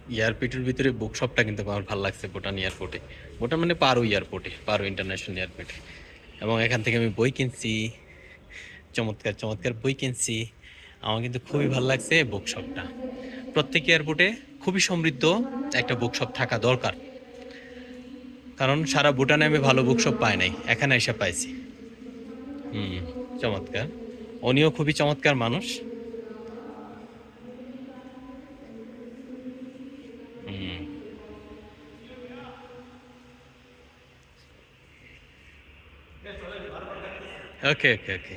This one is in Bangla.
এয়ারপোর্টের ভিতরে বুকশপটা কিন্তু আমার ভালো লাগছে ভুটান এয়ারপোর্টে। ভুটান মানে পারো এয়ারপোর্টে, পারো ইন্টারন্যাশনাল এয়ারপোর্টে। এবং এখান থেকে আমি বই কিনছি, চমৎকার চমৎকার বই কিনছি। আমার কিন্তু খুবই ভালো লাগছে বুকশপটা। প্রত্যেক এয়ারপোর্টে খুবই সমৃদ্ধ একটা বুকশপ থাকা দরকার, কারণ সারা ভুটানে আমি ভালো বুকশপ পাই নাই, এখানে এসে পাইছি। হুম, চমৎকার। উনিও খুবই চমৎকার মানুষ। হুম। ওকে ওকে ওকে।